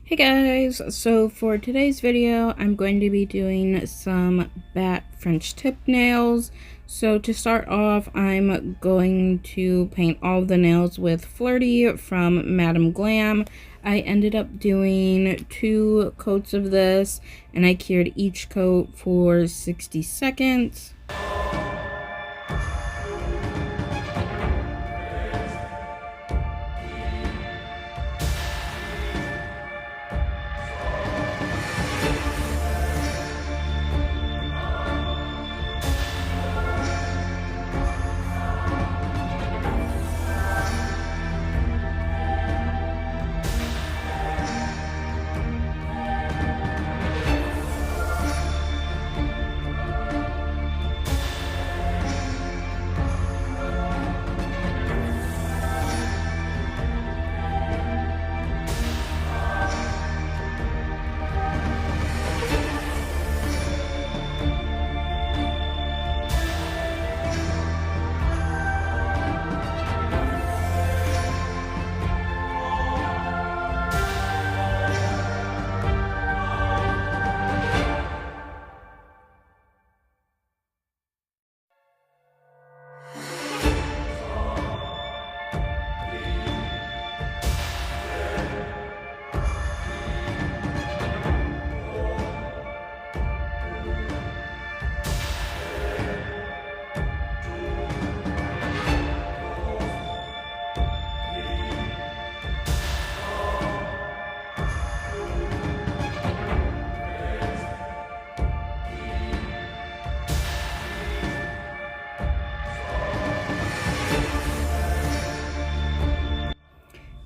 Hey guys, so for today's video, I'm going to be doing some bat French tip nails. So to start off, I'm going to paint all of the nails with Flirty from Madame Glam. I ended up doing 2 coats of this, and I cured each coat for 60 seconds.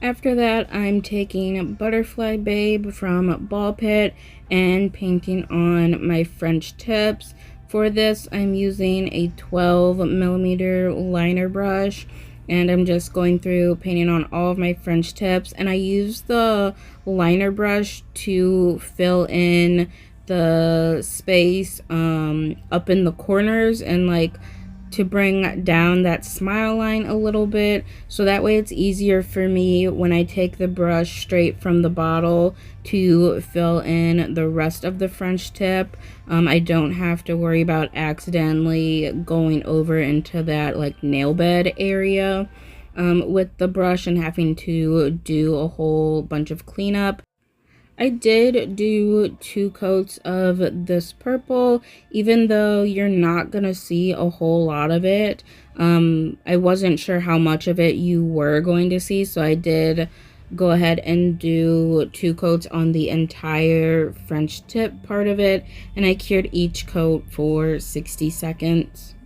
After that, I'm taking Butterfly Babe from Ball Pit and painting on my French tips. For this, I'm using a 12mm liner brush, and I'm just going through painting on all of my French tips. And I use the liner brush to fill in the space up in the corners and to bring down that smile line a little bit, so that way it's easier for me when I take the brush straight from the bottle to fill in the rest of the French tip. I don't have to worry about accidentally going over into that nail bed area with the brush and having to do a whole bunch of cleanup. I did do 2 coats of this purple, even though you're not gonna see a whole lot of it. I wasn't sure how much of it you were going to see, so I did go ahead and do 2 coats on the entire French tip part of it, and I cured each coat for 60 seconds.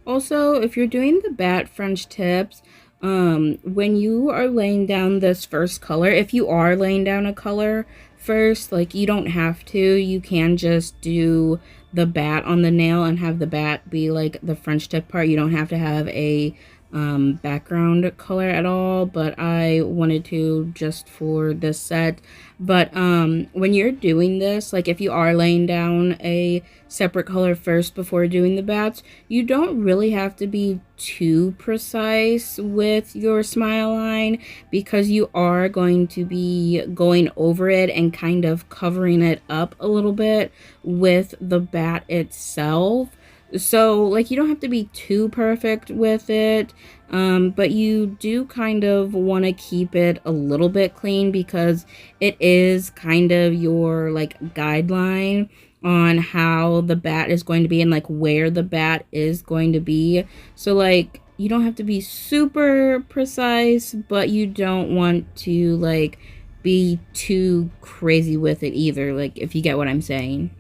Also, if you're doing the bat French tips, when you are laying down this first color, if you are laying down a color first, you don't have to, you can just do the bat on the nail and have the bat be the French tip part. You don't have to have a background color at all, but I wanted to just for this set. But when you're doing this, if you are laying down a separate color first before doing the bats, you don't really have to be too precise with your smile line, because you are going to be going over it and kind of covering it up a little bit with the bat itself. So you don't have to be too perfect with it, but you do kind of want to keep it a little bit clean, because it is kind of your guideline on how the bat is going to be and where the bat is going to be. So you don't have to be super precise, but you don't want to be too crazy with it either, if you get what I'm saying.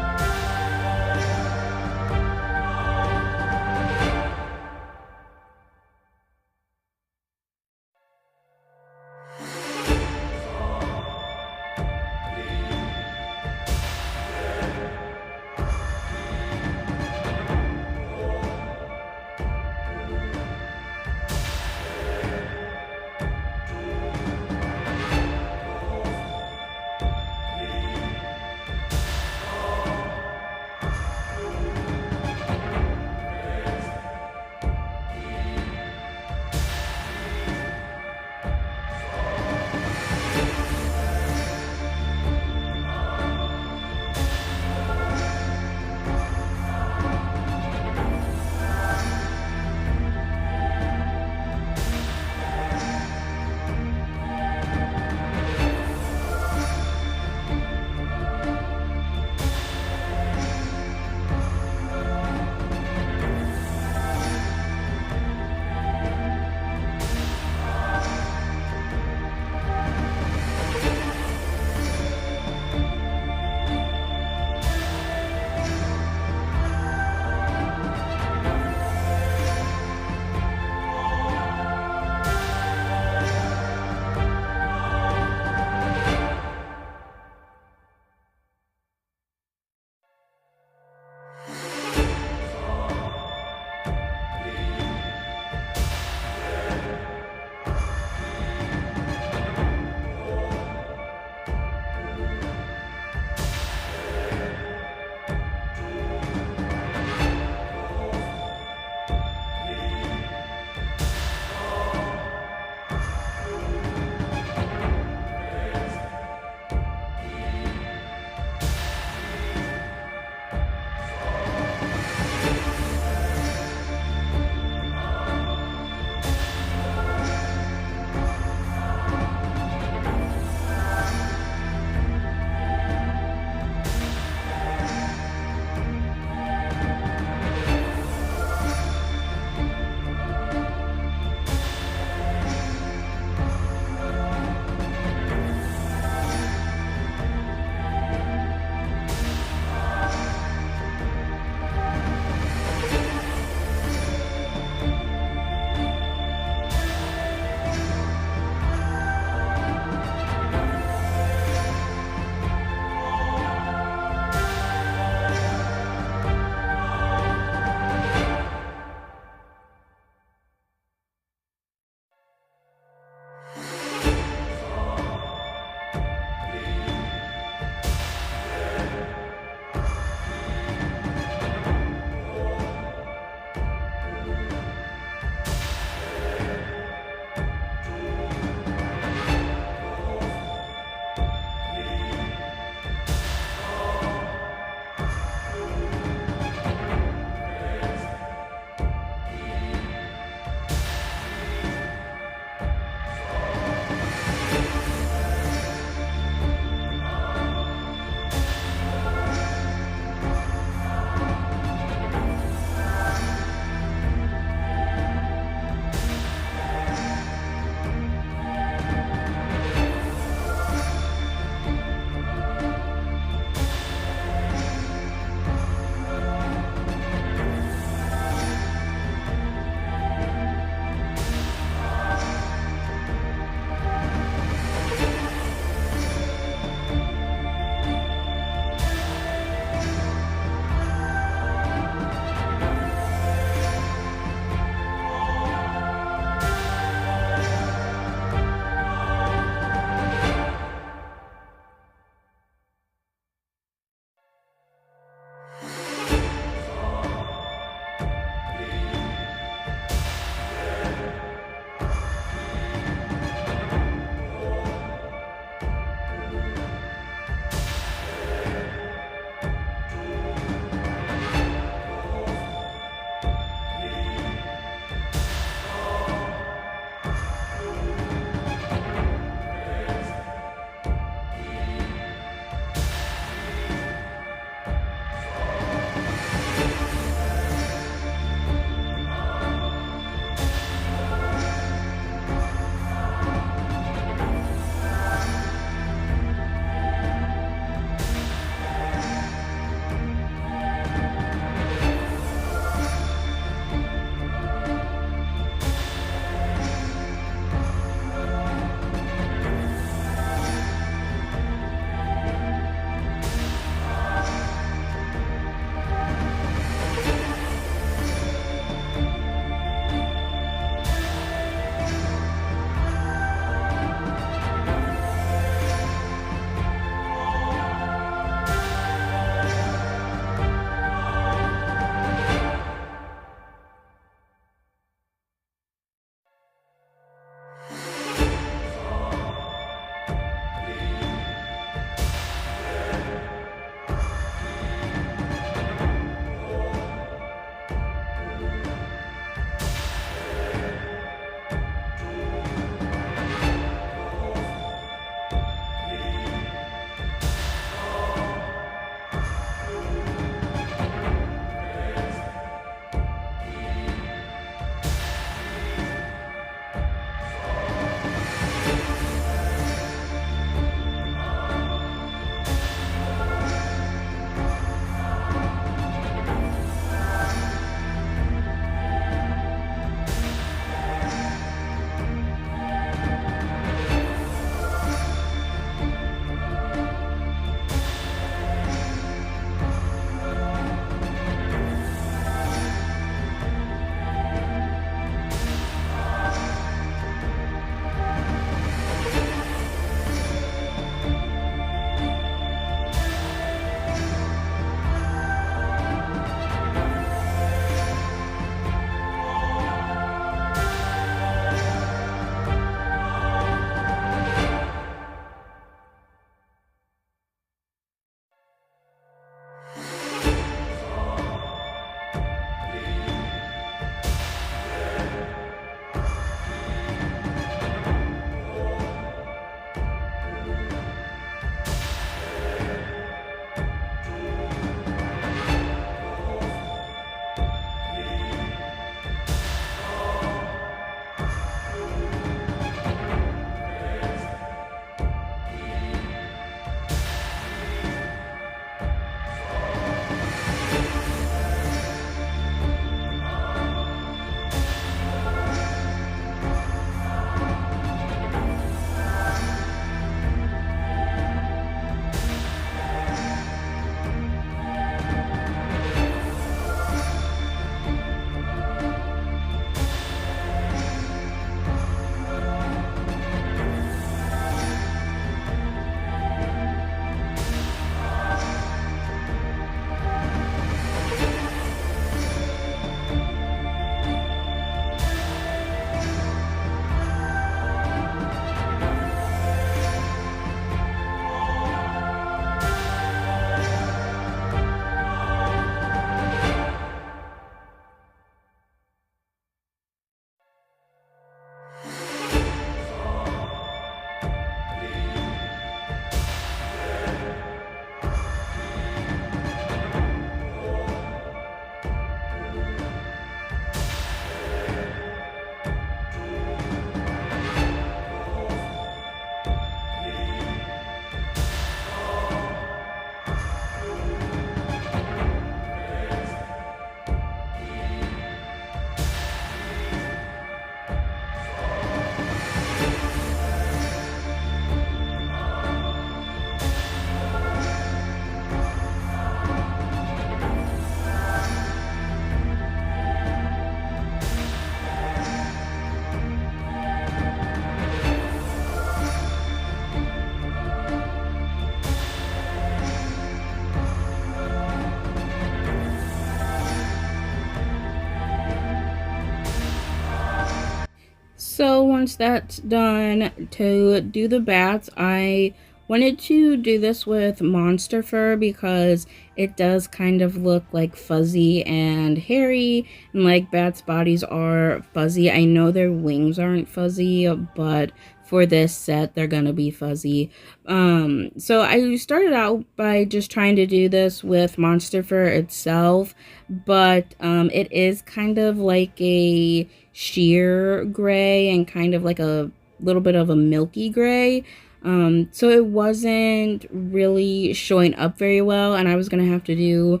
So once that's done, to do the bats, I wanted to do this with monster fur because it does kind of look like fuzzy and hairy, and like bats' bodies are fuzzy. I know their wings aren't fuzzy, but for this set they're gonna be fuzzy. So I started out by just trying to do this with monster fur itself, but it is kind of like a sheer gray and kind of like a little bit of a milky gray. So it wasn't really showing up very well, and I was gonna have to do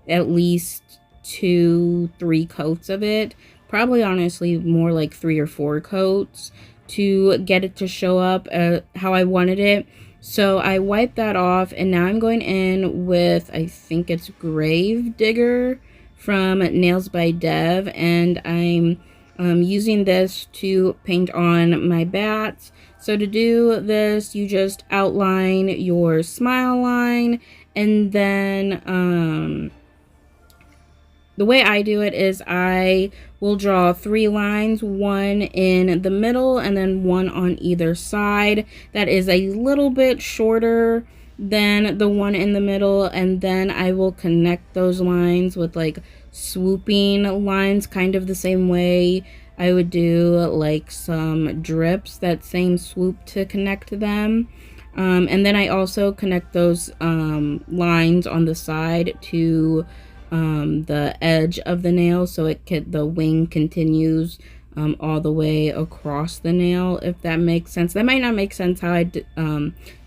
at least 2-3 coats of it, probably honestly more like 3 or 4 coats to get it to show up how I wanted it. So I wiped that off, and now I'm going in with, I think it's Grave Digger from Nails by Dev, and I'm using this to paint on my bats. So to do this, you just outline your smile line, and then the way I do it is I will draw 3 lines, one in the middle and then one on either side. That is a little bit shorter than the one in the middle, and then I will connect those lines with like swooping lines, kind of the same way I would do like some drips, that same swoop to connect them. And then I also connect those lines on the side to the edge of the nail, so the wing continues all the way across the nail, if that makes sense. That might not make sense how I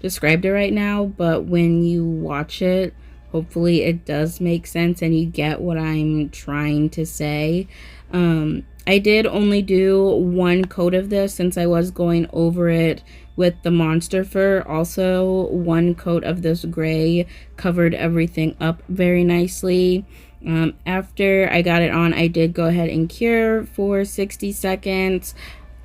described it right now, but when you watch it, hopefully it does make sense and you get what I'm trying to say. I did only do 1 coat of this since I was going over it with the monster fur. Also, 1 coat of this gray covered everything up very nicely. After I got it on, I did go ahead and cure for 60 seconds.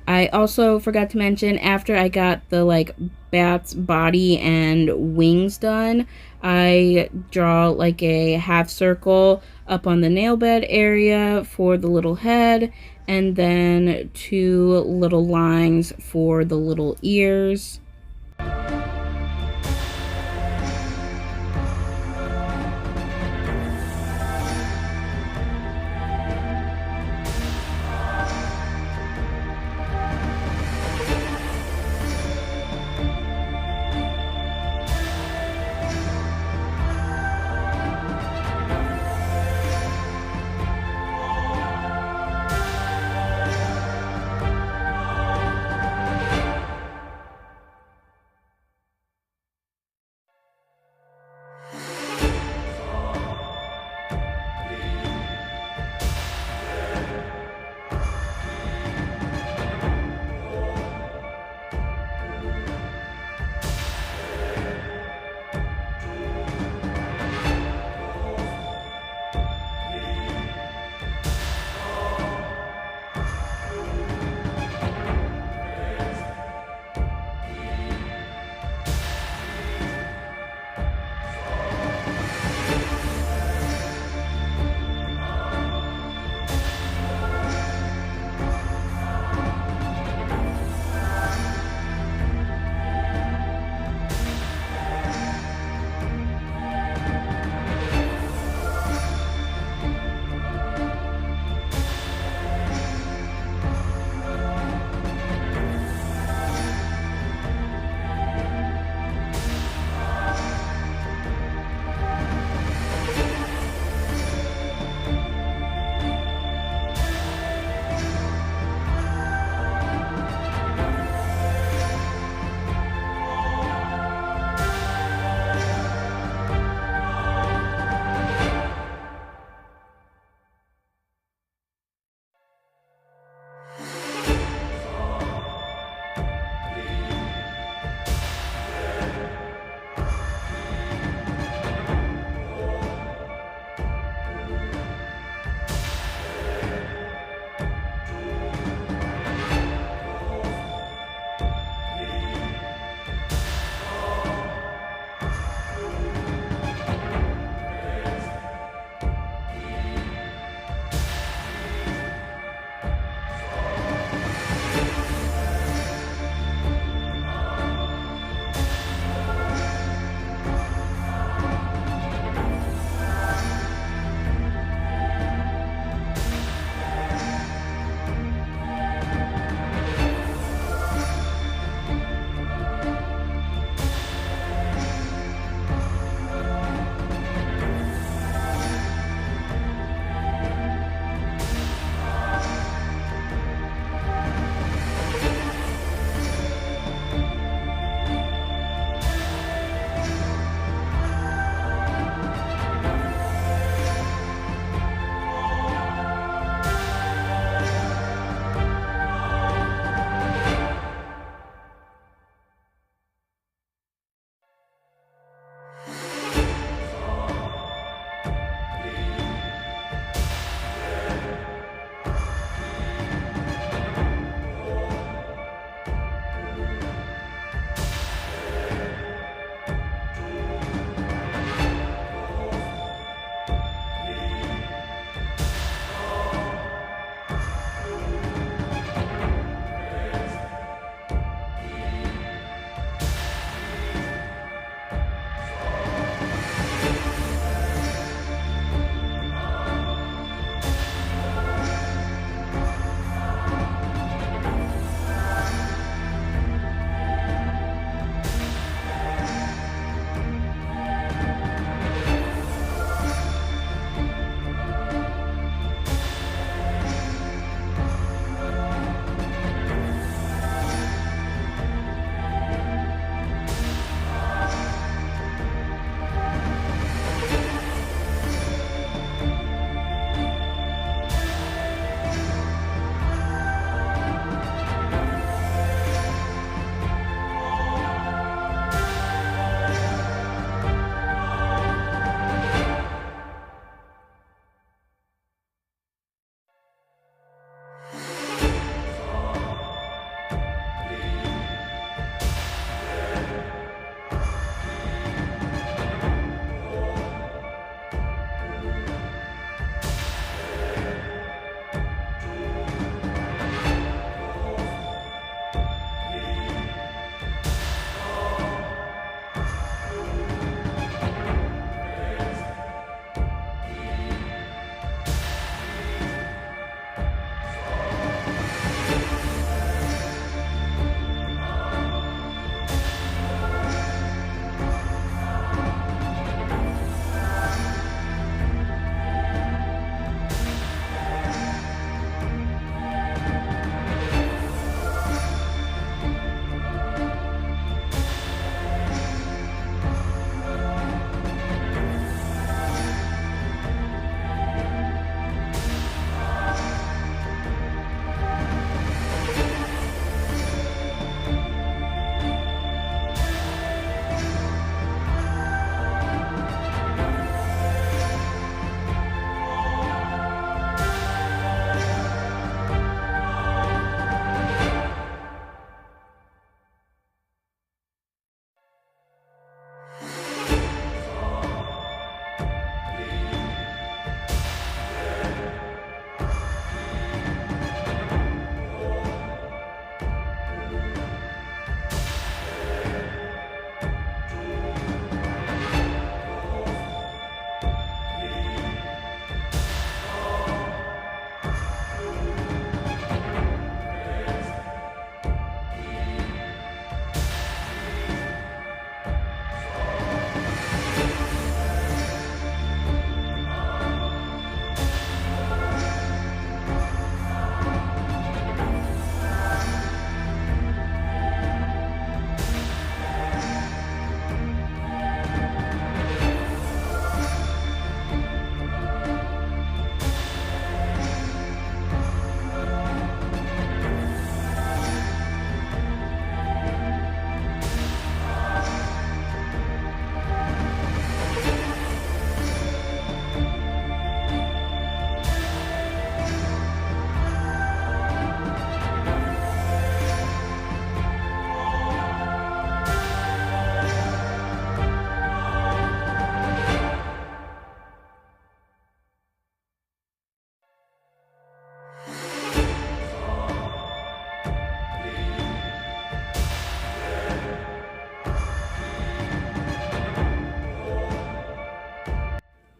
I also forgot to mention, after I got the like bat's body and wings done, I draw like a half circle up on the nail bed area for the little head, and then 2 little lines for the little ears.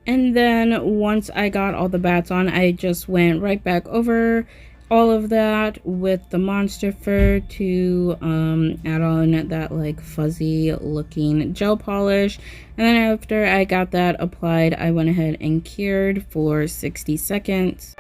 And then once I got all the bats on, I just went right back over all of that with the monster fur to add on that like fuzzy looking gel polish. And then after I got that applied, I went ahead and cured for 60 seconds.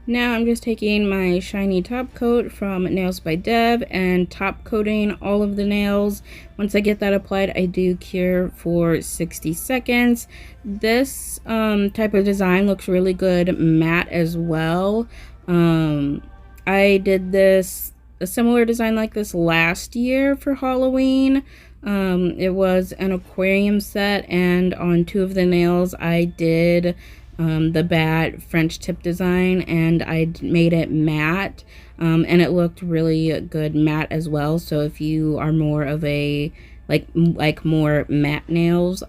Now I'm just taking my shiny top coat from Nails by Deb and top coating all of the nails. Once I get that applied, I do cure for 60 seconds. This type of design looks really good matte as well. I did a similar design like this last year for Halloween. It was an aquarium set, and on 2 of the nails I did the bat French tip design, and I made it matte, and it looked really good matte as well. So if you are more of a like more matte nails,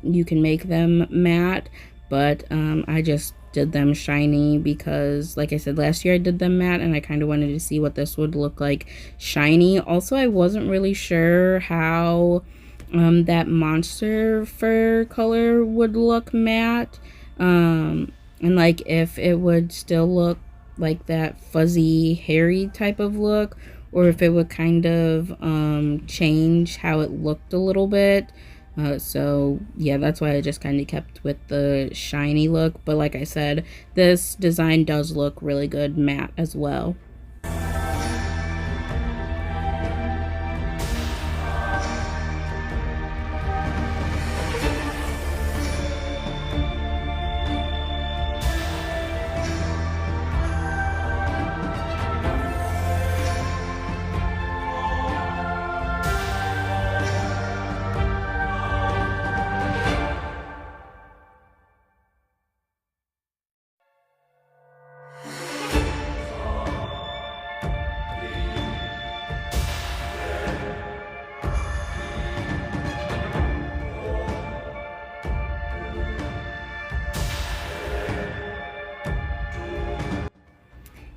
you can make them matte, but I just did them shiny because, like I said, last year I did them matte and I kind of wanted to see what this would look like shiny. Also, I wasn't really sure how that monster fur color would look matte, and like if it would still look like that fuzzy hairy type of look, or if it would kind of change how it looked a little bit. So yeah, that's why I just kind of kept with the shiny look. But like I said, this design does look really good matte as well.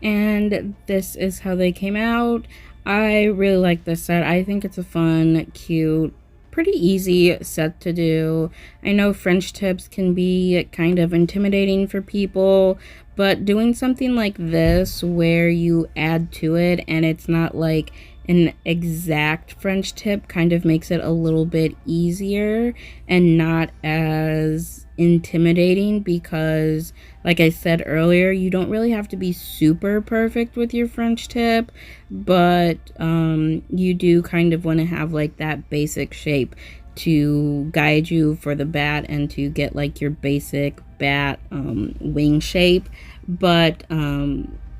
And this is how they came out. I really like this set. I think it's a fun, cute, pretty easy set to do. I know French tips can be kind of intimidating for people, but doing something like this where you add to it and it's not like an exact French tip kind of makes it a little bit easier and not as intimidating, because like I said earlier, you don't really have to be super perfect with your French tip, but you do kind of want to have like that basic shape to guide you for the bat and to get like your basic bat wing shape. But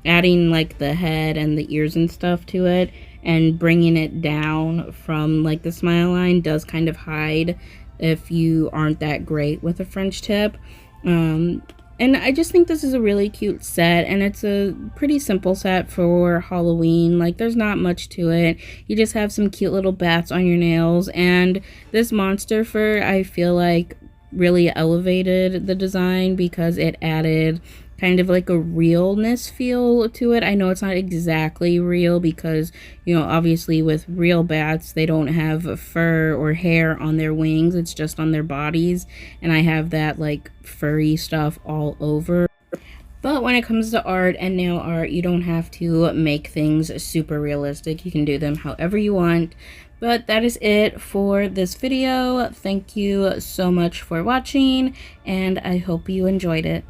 adding like the head and the ears and stuff to it and bringing it down from like the smile line does kind of hide if you aren't that great with a French tip. And I just think this is a really cute set, and it's a pretty simple set for Halloween. Like, there's not much to it. You just have some cute little bats on your nails, and this monster fur, I feel like, really elevated the design because it added kind of like a realness feel to it. I know it's not exactly real because, you know, obviously with real bats, they don't have fur or hair on their wings. It's just on their bodies. And I have that like furry stuff all over. But when it comes to art and nail art, you don't have to make things super realistic. You can do them however you want. But that is it for this video. Thank you so much for watching, and I hope you enjoyed it.